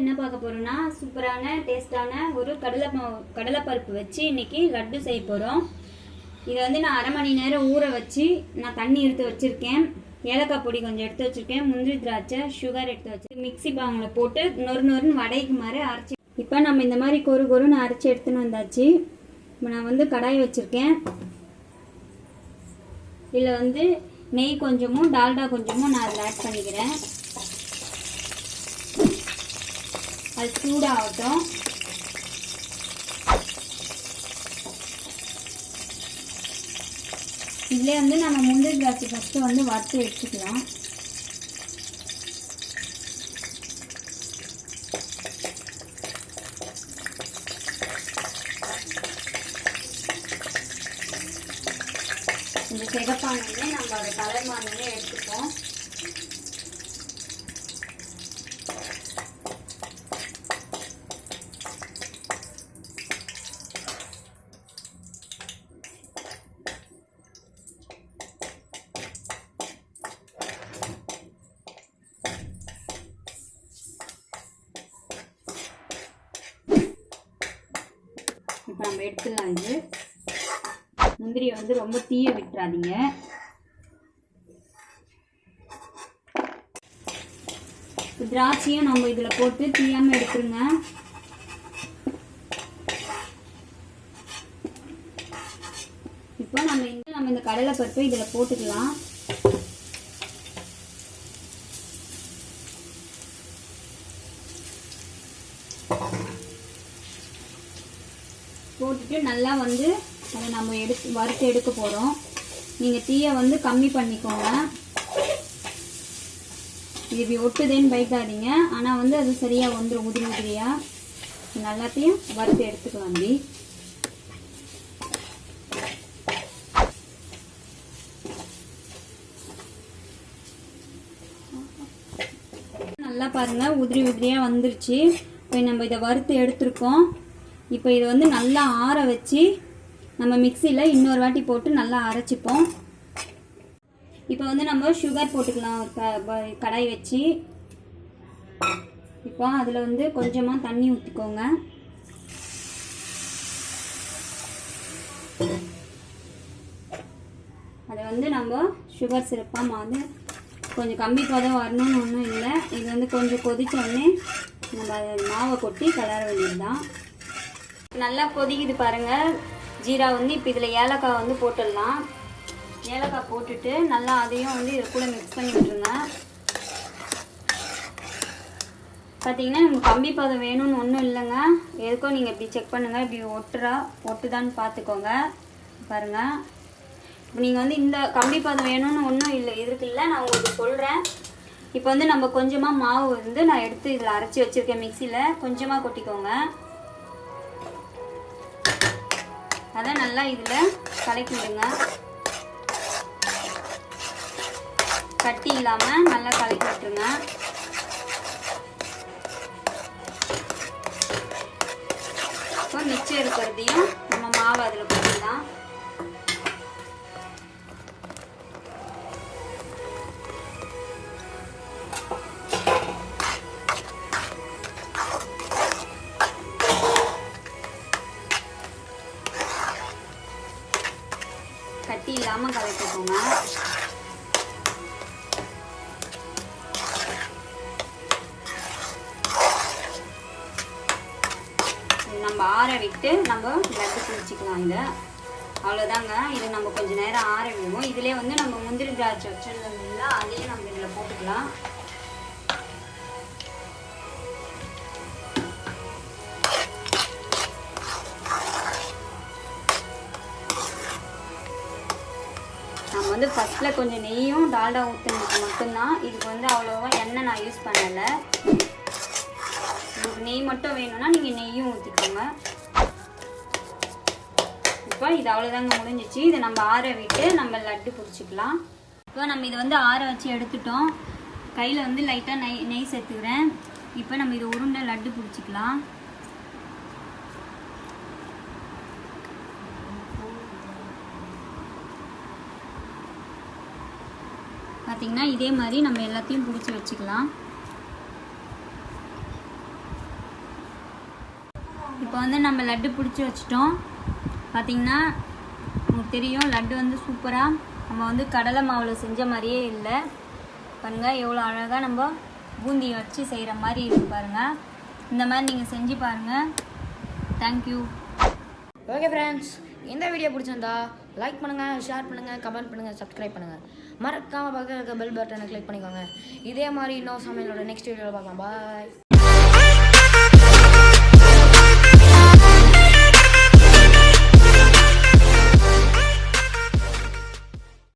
என்ன பார்க்க போறோம்னா சூப்பரான டேஸ்டான ஒரு கடலை பருப்பு வச்சு இன்னைக்கு லட்டு செய்ய போறோம். இதை வந்து நான் அரை மணி நேரம் ஊற வச்சு நான் தண்ணி எடுத்து வச்சிருக்கேன். ஏலக்காய் பொடி கொஞ்சம் எடுத்து வச்சிருக்கேன். முந்திரி திராட்சை சுகர் எடுத்து வச்சு மிக்சி பாங்கில போட்டு நொறு நொறுன்னு வடைக்கு மாதிரி அரைச்சி இப்போ நம்ம இந்த மாதிரி கொரு கொருன்னு அரைச்சி எடுத்துன்னு வந்தாச்சு. இப்போ நான் வந்து கடாய் வச்சிருக்கேன். இதில் வந்து நெய் கொஞ்சமும் டால்டா கொஞ்சமும் நான் அதில் ஆட் பண்ணிக்கிறேன். அது சூடாகட்டும். இதிலே வந்து நம்ம முந்திரி திராட்சை ஃபஸ்ட்டு வந்து வறுத்து எடுத்துக்கலாம். இந்த சிகப்பானே நம்ம அதை கலர் மானே எடுத்துப்போம். இப்போ நம்ம எடுத்துடலாம். இது முந்திரியை வந்து ரொம்ப தீய விட்டுறாதீங்க. திராட்சையும் நம்ம இதில் போட்டு தீயாமல் எடுத்துருங்க. இப்போ நம்ம இந்த கடலை பருப்பை இதில் போட்டுக்கலாம். போட்டுட்டு நல்லா வந்து அதை நம்ம வறுத்து எடுக்க போகிறோம். நீங்கள் தீயை வந்து கம்மி பண்ணிக்கோங்க. இது இப்படி ஒட்டுதேன்னு பயக்காதீங்க. ஆனால் வந்து அது சரியாக வந்துடும் உதிரி உதிரியாக. எல்லாத்தையும் வறுத்து எடுத்துக்கலாம். அப்படி நல்லா பாருங்கள், உதிரி உதிரியாக வந்துருச்சு. இப்போ நம்ம இதை வறுத்து எடுத்துருக்கோம். இப்போ இதை வந்து நல்லா ஆற வச்சு நம்ம மிக்சியில் இன்னொரு வாட்டி போட்டு நல்லா அரைச்சிப்போம். இப்போ வந்து நம்ம சுகர் போட்டுக்கலாம். ஒரு கடாய் வச்சு இப்போ அதில் வந்து கொஞ்சமாக தண்ணி ஊற்றிக்கோங்க. அதை வந்து நம்ம சுகர் சிரப்பாக வந்து கொஞ்சம் கம்மி பதம் வரணும்னு ஒன்றும் இல்லை. இது வந்து கொஞ்சம் கொதிச்ச உடனே நம்ம அதை மாவை கொட்டி கிளற வேண்டியதுதான். நல்லா கொதிக்குது பாருங்கள். ஜீரா வந்து இப்போ இதில் ஏலக்காய் வந்து போட்டுடலாம். ஏலக்காய் போட்டுட்டு நல்லா அதையும் வந்து இது கூட மிக்ஸ் பண்ணி விட்டுருங்க. பார்த்தீங்கன்னா நமக்கு கம்பி பதம் வேணும்னு ஒன்றும் இல்லைங்க. எதுக்கோ நீங்கள் இப்படி செக் பண்ணுங்கள். இப்படி ஒட்டுதான்னு பார்த்துக்கோங்க. பாருங்கள், இப்போ நீங்கள் வந்து இந்த கம்பி பதம் வேணும்னு ஒன்றும் இல்லை இல்லை, நான் உங்களுக்கு சொல்கிறேன். இப்போ வந்து நம்ம கொஞ்சமாக மாவு வந்து நான் எடுத்து இதில் அரைச்சி வச்சுருக்கேன். மிக்சியில் கொஞ்சமாக கொட்டிக்கோங்க. அதை நல்லா இதில் கலக்கி விடுங்க. கட்டி இல்லாமல் நல்லா கலக்கி விட்டுருங்க. இப்போ மிச்சம் இருக்கிறதையும் நம்ம மாவு அதில் போட்டுக்கலாம். கட்டி இல்லாமல் கலக்கிக்கோங்க. நம்ம ஆற விட்டு நம்ம லட்டு பிடிச்சிக்கலாம். இதை அவ்வளோதாங்க. இது நம்ம கொஞ்சம் நேரம் ஆற விடுவோம். இதிலே வந்து நம்ம முந்திரி திராட்சை வச்சுருந்தோம்ல, அதையும் நம்ம இதில் போட்டுக்கலாம். நம்ம வந்து ஃபஸ்ட்டில் கொஞ்சம் நெய்யும் டால்டா ஊற்றுனதுக்கு மட்டும்தான். இதுக்கு வந்து அவ்வளோவா எண்ணெய் நான் யூஸ் பண்ணலை. உங்களுக்கு நெய் மட்டும் வேணும்னா நீங்கள் நெய்யும் ஊற்றிக்கோங்க. இப்போ இது அவ்வளோதாங்க, முடிஞ்சிச்சு. இதை நம்ம ஆற விட்டு நம்ம லட்டு பிடிச்சிக்கலாம். இப்போ நம்ம இதை வந்து ஆற வச்சு எடுத்துட்டோம். கையில் வந்து லைட்டாக நெய் சேர்த்துக்கிறேன். இப்போ நம்ம இதை உருண்டை லட்டு பிடிச்சிக்கலாம். பார்த்தீங்கன்னா இதே மாதிரி நம்ம எல்லாத்தையும் பிடிச்சி வச்சுக்கலாம். இப்போ வந்து நம்ம லட்டு பிடிச்சி வச்சிட்டோம். பார்த்திங்கன்னா உங்களுக்கு தெரியும் லட்டு வந்து சூப்பராக நம்ம வந்து கடலை மாவில் செஞ்ச மாதிரியே இல்லை. பாருங்கள் எவ்வளோ அழகாக நம்ம பூந்தியை வச்சு செய்கிற மாதிரி இருக்கு பாருங்கள். இந்த மாதிரி நீங்கள் செஞ்சு பாருங்கள். தேங்க்யூ. ஓகே ஃப்ரெண்ட்ஸ், இந்த வீடியோ பிடிச்சிருந்தா லைக் பண்ணுங்கள், ஷேர் பண்ணுங்கள், கமெண்ட் பண்ணுங்கள், சப்ஸ்கிரைப் பண்ணுங்கள். மறக்காமல் பக்கத்தில் இருக்க பெல் பட்டனை கிளிக் பண்ணிக்கோங்க. இதே மாதிரி இன்னும் சமையலோட நெக்ஸ்ட் வீடியோவில் பார்க்கலாம். பாய்.